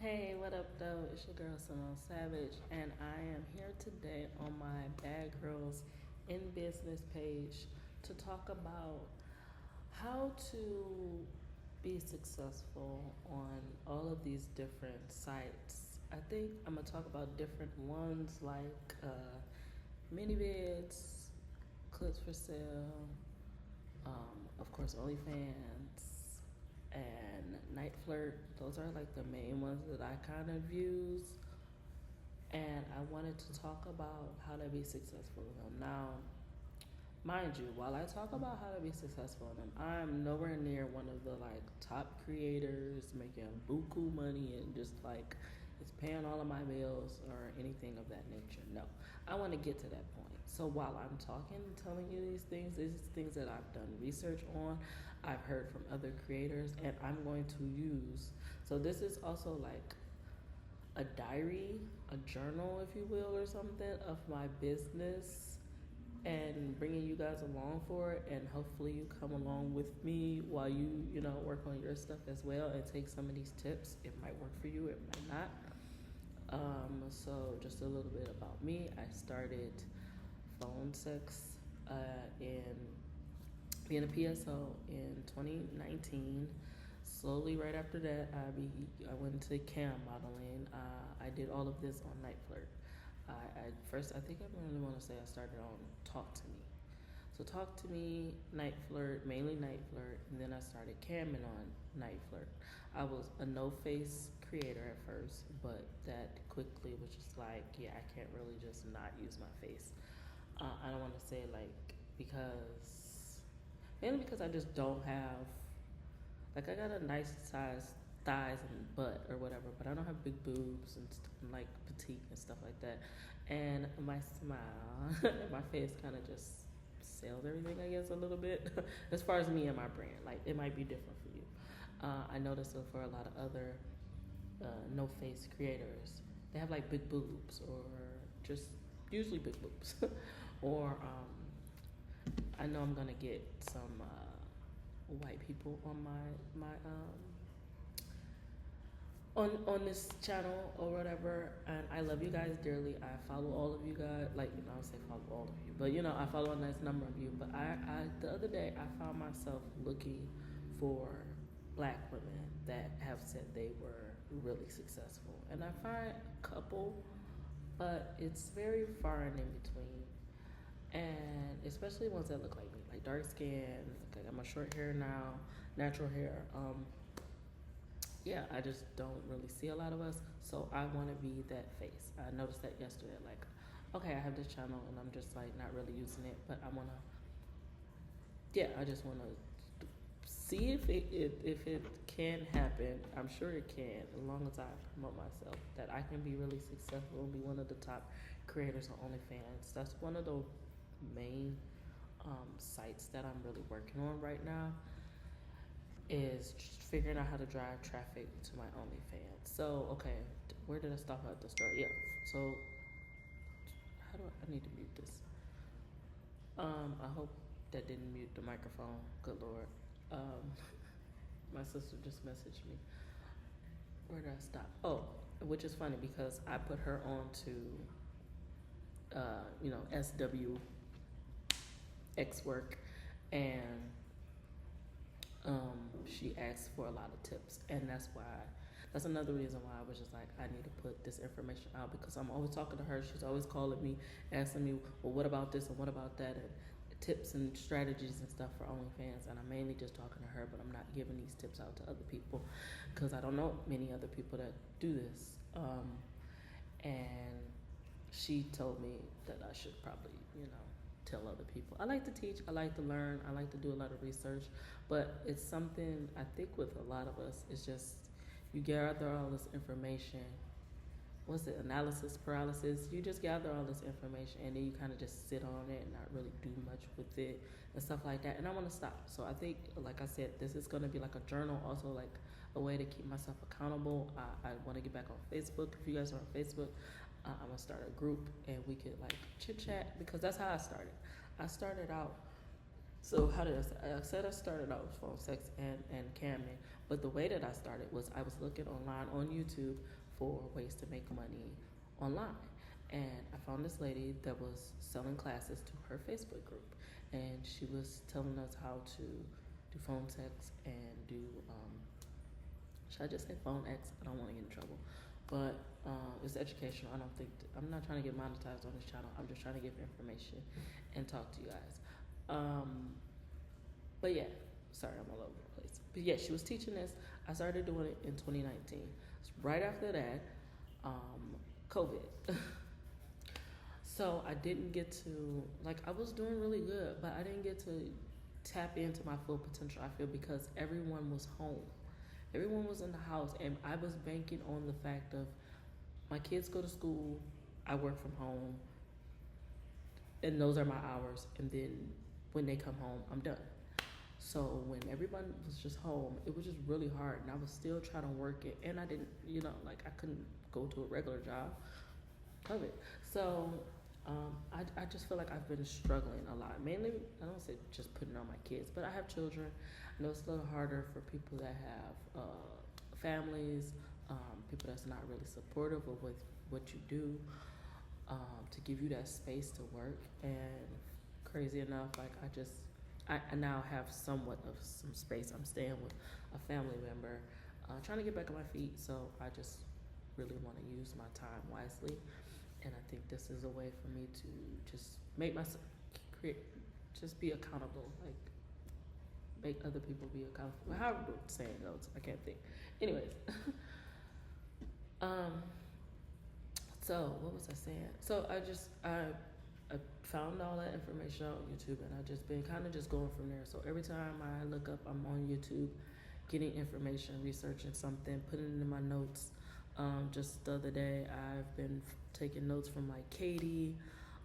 Hey, what up, though? It's your girl Simone Savage, and I am here today on my Bad Girls in Business page to talk about how to be successful on all of these different sites. I think I'm gonna talk about different ones like Manyvids, Clips for Sale, of course, Onlyfans and Niteflirt. Those are like the main ones that I kind of use. And I wanted to talk about how to be successful with them. Now, mind you, while I talk about how to be successful in them, I'm nowhere near one of the like top creators making buku money and just like it's paying all of my bills or anything of that nature. No, I want to get to that point. So while I'm talking, telling you these are things that I've done research on, I've heard from other creators, and I'm going to use. So this is also like a diary, a journal, if you will, or something of my business and bringing you guys along for it. And hopefully, you come along with me while you work on your stuff as well and take some of these tips. It might work for you, it might not. So, just a little bit about me. I started phone sex in being a PSO in 2019. Slowly, right after that, I went into cam modeling. I did all of this on Niteflirt. I think I really want to say I started on Talk to Me. So Talk to Me, Niteflirt, mainly Niteflirt, and then I started camming on Niteflirt. I was a no face creator at first, but that quickly was just like, yeah, I can't really just not use my face. I don't want to say like because mainly because I just don't have like I got a nice size thighs and butt or whatever, but I don't have big boobs and like petite and stuff like that. And my smile, my face kind of just sells everything, I guess, a little bit as far as me and my brand. Like it might be different for you. I noticed that for a lot of other no face creators, they have like big boobs or just usually big boobs, or I know I'm gonna get some white people on my on this channel or whatever, and I love you guys dearly. I follow all of you guys, like I don't say follow all of you, but I follow a nice number of you. But I the other day I found myself looking for black women that have said they were really successful, and I find a couple, but it's very far and in between, and especially ones that look like me, like dark skin. Like I got my short hair now, natural hair. Yeah, I just don't really see a lot of us, so I want to be that face. I noticed that yesterday. Like, okay, I have this channel, and I'm just like not really using it, but I wanna. Yeah, I just wanna see if it can happen. I'm sure it can, as long as I promote myself. That I can be really successful and be one of the top creators on OnlyFans. That's one of the main sites that I'm really working on right now, is just figuring out how to drive traffic to my OnlyFans. So, okay, where did I stop at the start? Yeah. So, how do I need to mute this? I hope that didn't mute the microphone. Good Lord. Um, my sister just messaged me. Where did I stop? Oh, which is funny because I put her on to, SW X work, and she asked for a lot of tips, and that's another reason why I was just like, I need to put this information out, because I'm always talking to her. She's always calling me, asking me, well, what about this and what about that, and tips and strategies and stuff for OnlyFans. And I'm mainly just talking to her, but I'm not giving these tips out to other people because I don't know many other people that do this. And she told me that I should probably, tell other people. I like to teach, I like to learn, I like to do a lot of research, but it's something I think with a lot of us, it's just you gather all this information. What's it, analysis paralysis? You just gather all this information and then you kind of just sit on it and not really do much with it and stuff like that. And I want to stop. So I think, like I said, this is going to be like a journal, also like a way to keep myself accountable. I want to get back on Facebook. If you guys are on Facebook, I'm going to start a group and we could like chit chat, because that's how I started. I started out, so how did I say? I said I started out with phone sex and camming, But the way that I started was I was looking online on YouTube for ways to make money online. And I found this lady that was selling classes to her Facebook group. And she was telling us how to do phone sex and do, should I just say phone X? I don't want to get in trouble. But it's educational. I'm not trying to get monetized on this channel. I'm just trying to give information and talk to you guys. But yeah, sorry, I'm all over the place. But yeah, she was teaching this. I started doing it in 2019. Right after that, COVID. So I didn't get to, like, I was doing really good, but I didn't get to tap into my full potential, I feel, because everyone was home. Everyone was in the house, and I was banking on the fact of my kids go to school, I work from home, and those are my hours, and then when they come home, I'm done. So when everyone was just home, it was just really hard, and I was still trying to work it, and I didn't, I couldn't go to a regular job. COVID. So I just feel like I've been struggling a lot. Mainly, I don't say just putting on my kids, but I have children. I know it's a little harder for people that have families, people that's not really supportive of what you do, to give you that space to work. And crazy enough, like I now have somewhat of some space. I'm staying with a family member, trying to get back on my feet. So I just really want to use my time wisely. And I think this is a way for me to just make myself just be accountable, like make other people be accountable. However the saying goes, I can't think. Anyways, so what was I saying? So I found all that information on YouTube, and I've just been kind of just going from there. So every time I look up, I'm on YouTube, getting information, researching something, putting it in my notes. Just the other day, I've been taking notes from like Katie,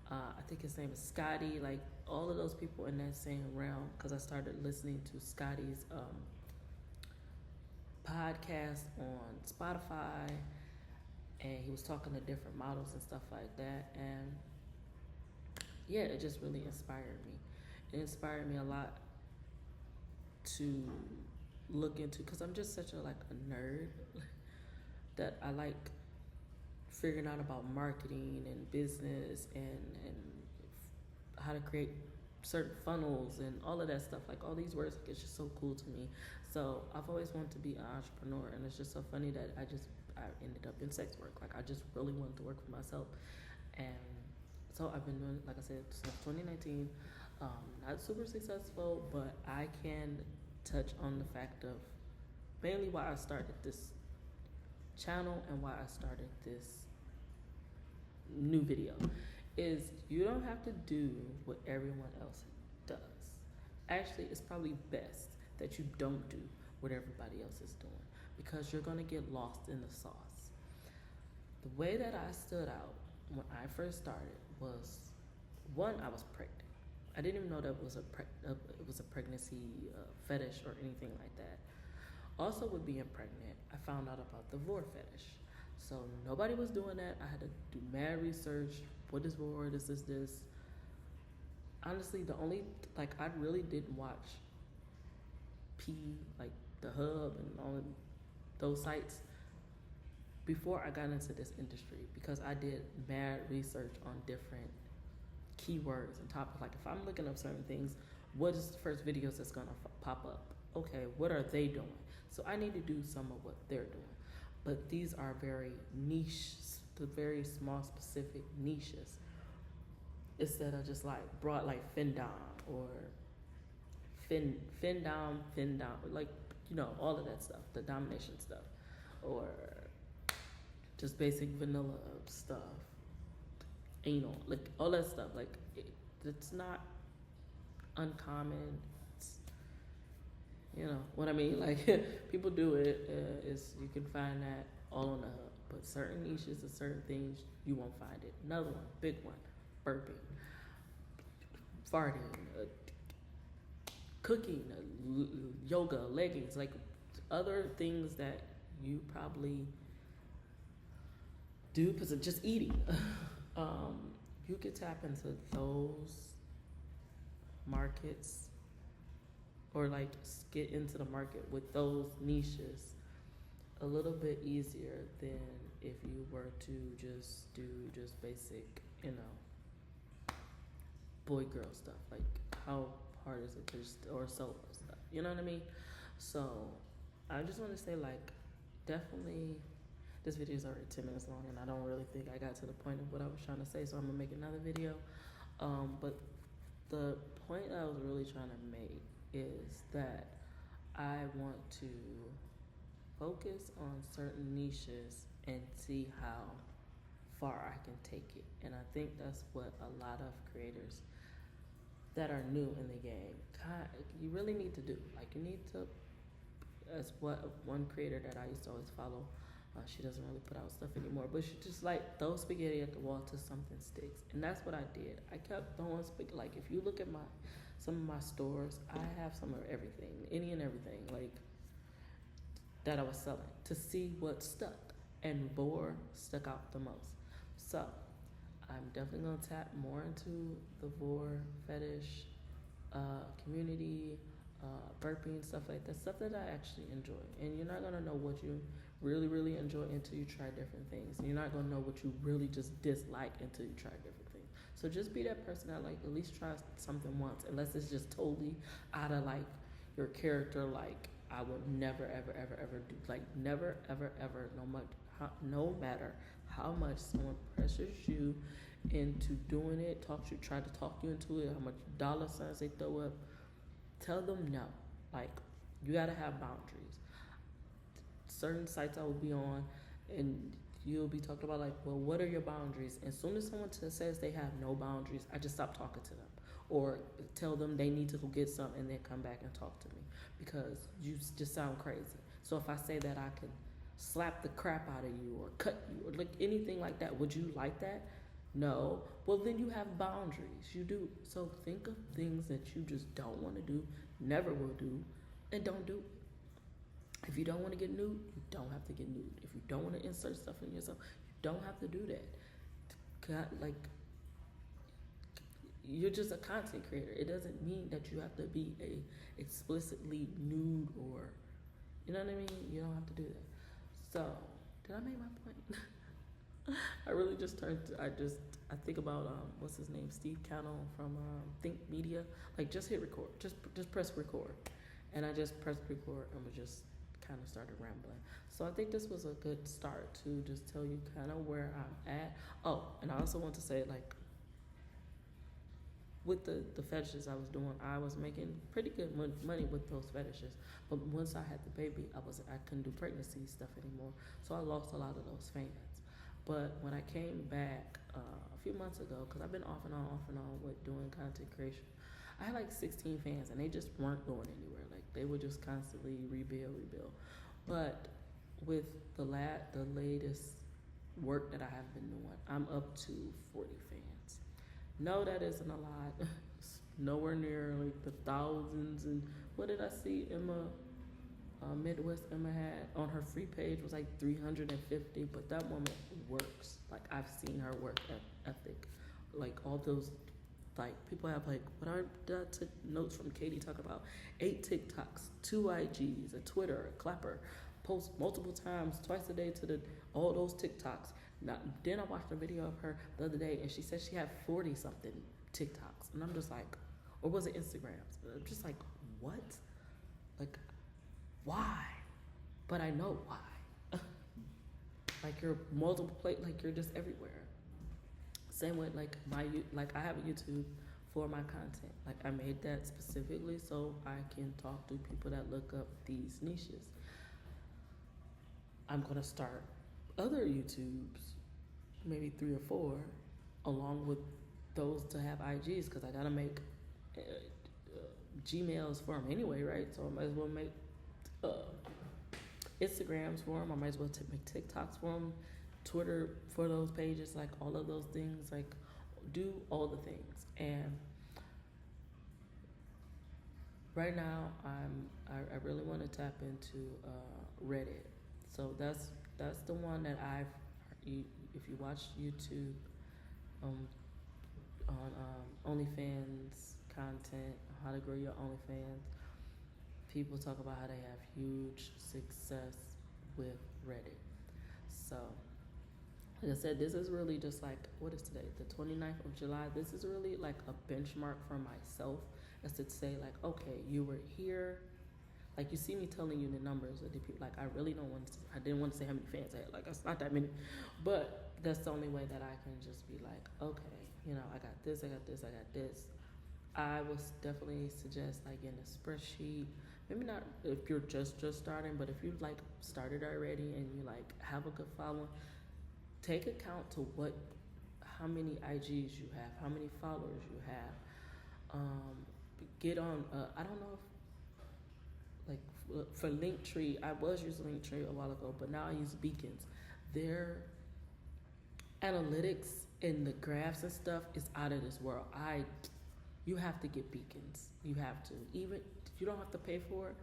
I think his name is Scotty, like all of those people in that same realm, because I started listening to Scotty's podcast on Spotify, and he was talking to different models and stuff like that, and yeah, it just really inspired me. It inspired me a lot to look into, because I'm just such a nerd that I like figuring out about marketing and business and how to create certain funnels and all of that stuff. Like all these words, it's just so cool to me. So I've always wanted to be an entrepreneur, and it's just so funny that I ended up in sex work. Like I just really wanted to work for myself, and so I've been doing, like I said, since 2019. Not super successful, but I can touch on the fact of mainly why I started this channel and why I started this new video is you don't have to do what everyone else does. Actually, it's probably best that you don't do what everybody else is doing, because you're going to get lost in the sauce. The way that I stood out when I first started was, one, I was pregnant. I didn't even know that it was a pregnancy fetish or anything like that. Also, with being pregnant, I found out about the vor fetish. So nobody was doing that. I had to do mad research. What is vor? This is this. Honestly, I really didn't watch like the Hub and all of those sites before I got into this industry, because I did mad research on different keywords and topics. Like if I'm looking up certain things, what is the first videos that's gonna pop up? Okay, what are they doing? So I need to do some of what they're doing. But these are very niche, the very small, specific niches. Instead of just like broad, like Findom or Findom, like, all of that stuff, the domination stuff, or just basic vanilla stuff, anal, like all that stuff. Like it's not uncommon. You know what I mean? Like people do it. You can find that all on the Hub. But certain niches and certain things, you won't find it. Another one, big one, burping, farting, cooking, yoga, leggings, like other things that you probably do because of just eating. You could tap into those markets or like get into the market with those niches a little bit easier than if you were to just do just basic, boy girl stuff. Like how hard is it to just, or solo stuff? You know what I mean? So I just want to say, like, definitely this video is already 10 minutes long and I don't really think I got to the point of what I was trying to say, so I'm gonna make another video. But the point I was really trying to make is that I want to focus on certain niches and see how far I can take it. And I think that's what a lot of creators that are new in the game, you really need to do. Like, you need to, as what one creator that I used to always follow, she doesn't really put out stuff anymore, but she just like throw spaghetti at the wall till something sticks. And that's what I did. I kept throwing spaghetti. Like, if you look at some of my stores, I have some of everything, any and everything, like, that I was selling to see what stuck. And Vor stuck out the most. So I'm definitely gonna tap more into the Vor fetish community, burping, stuff like that, stuff that I actually enjoy. And you're not gonna know what you really, really enjoy until you try different things. And you're not gonna know what you really just dislike until you try different things. So just be that person that, like, at least try something once, unless it's just totally out of like your character. Like, I would never, ever, ever, ever do, like, never, ever, ever, no matter how much someone pressures you into doing it, try to talk you into it, how much dollar signs they throw up, tell them no. Like, you gotta have boundaries. Certain sites I will be on, and you'll be talking about, like, well, what are your boundaries? And as soon as someone says they have no boundaries, I just stop talking to them, or tell them they need to go get some and then come back and talk to me, because you just sound crazy. So if I say that I can slap the crap out of you or cut you or like anything like that, would you like that? No. Well, then you have boundaries. You do. So think of things that you just don't want to do, never will do, and don't do it. If you don't want to get nude, you don't have to get nude. If you don't want to insert stuff in yourself, you don't have to do that. Like, you're just a content creator. It doesn't mean that you have to be a explicitly nude, or, you know what I mean? You don't have to do that. So, did I make my point? I really just I think about, what's his name? Steve Cannell from Think Media. Like, just hit record. Just press record. And I just pressed record and we just kind of started rambling. So I think this was a good start to just tell you kind of where I'm at. Oh, and I also want to say, like, with the fetishes I was doing, I was making pretty good money with those fetishes. But once I had the baby, I couldn't do pregnancy stuff anymore. So I lost a lot of those fans. But when I came back a few months ago, because I've been off and on with doing content creation, I had like 16 fans and they just weren't going anywhere. Like, they would just constantly rebuild. But with the latest work that I have been doing, I'm up to 40 fans. No, that isn't a lot. It's nowhere near like the thousands. And what did I see Emma, Midwest Emma had on her free page was like 350, but that woman works. Like, I've seen her work ethic. Like, all those, like, people have, like, I took notes from Katie talking about 8 TikToks, 2 IGs, a Twitter, a Clapper, post multiple times, twice a day to all those TikToks. Now, then I watched a video of her the other day, and she said she had 40 something TikToks, and I'm just like, or was it Instagrams? I'm just like, what? Like, why? But I know why. Like, you're like, you're just everywhere. Same with like I have a YouTube for my content. Like, I made that specifically so I can talk to people that look up these niches. I'm gonna start other YouTubes, maybe 3 or 4, along with those to have IGs, because I gotta make Gmails for them anyway, right? So I might as well make Instagrams for them. I might as well make TikToks for them, Twitter for those pages, like all of those things, like do all the things. And right now I really want to tap into Reddit. So that's the one that if you watch YouTube on Onlyfans content, how to grow your OnlyFans, people talk about how they have huge success with Reddit. So, like I said, this is really just like, what is today? The 29th of July. This is really like a benchmark for myself, as to say, like, okay, you were here. Like, you see me telling you the numbers of the people. Like, I really don't want to, I didn't want to say how many fans I had. Like, it's not that many. But that's the only way that I can just be like, okay, you know, I got this, I got this, I got this. I would definitely suggest, like, in a spreadsheet, maybe not if you're just starting, but if you like started already and you like have a good following, take account to how many IGs you have, how many followers you have. Get on, I don't know if, like, for Linktree, I was using Linktree a while ago, but now I use Beacons. Their analytics and the graphs and stuff is out of this world. You have to get Beacons. You have to. Even if you don't have to pay for it,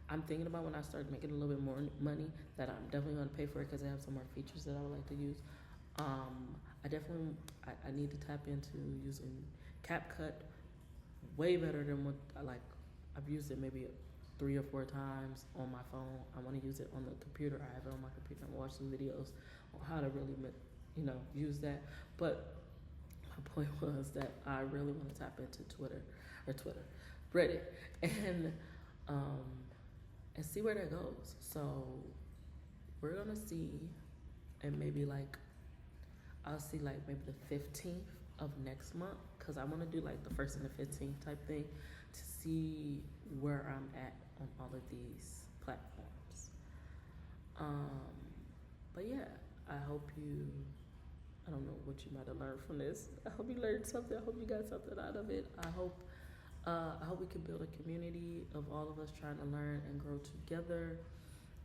I'm thinking about when I start making a little bit more money that I'm definitely going to pay for it, because they have some more features that I would like to use. I need to tap into using CapCut way better than what I've used it maybe 3 or 4 times on my phone. I want to use it on the computer. I have it on my computer. I'm watching videos on how to really, use that. But my point was that I really want to tap into Reddit, and see where that goes. So we're gonna see, and maybe like I'll see like maybe the 15th of next month, because I want to do like the 1st and the 15th type thing to see where I'm at on all of these platforms. But yeah, I hope I don't know what you might have learned from this. I hope you learned something. I hope you got something out of it. I hope we can build a community of all of us trying to learn and grow together.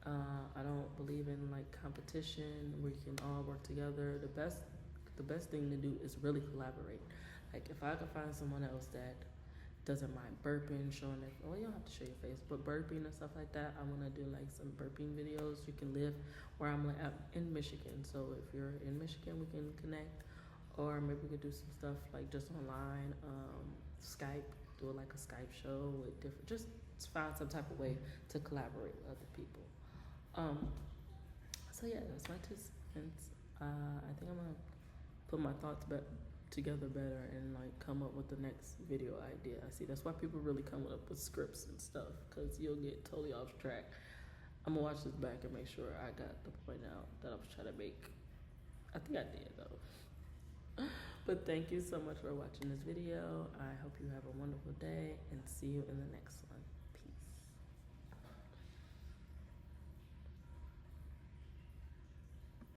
I don't believe in like competition. We can all work together. The best thing to do is really collaborate. Like, if I could find someone else that doesn't mind burping, showing their, well, you don't have to show your face, but burping and stuff like that. I want to do like some burping videos. You can live where I'm in Michigan. So if you're in Michigan, we can connect, or maybe we could do some stuff like just online, Skype, do like a Skype show with different, just find some type of way to collaborate with other people. So yeah, that's my 2 cents. I think I'm gonna put my thoughts together better and like come up with the next video idea. I see that's why people really come up with scripts and stuff, because you'll get totally off track. I'm gonna watch this back and make sure I got the point out that I was trying to make. I think I did though. But thank you so much for watching this video. I hope you have a wonderful day, and see you in the next one.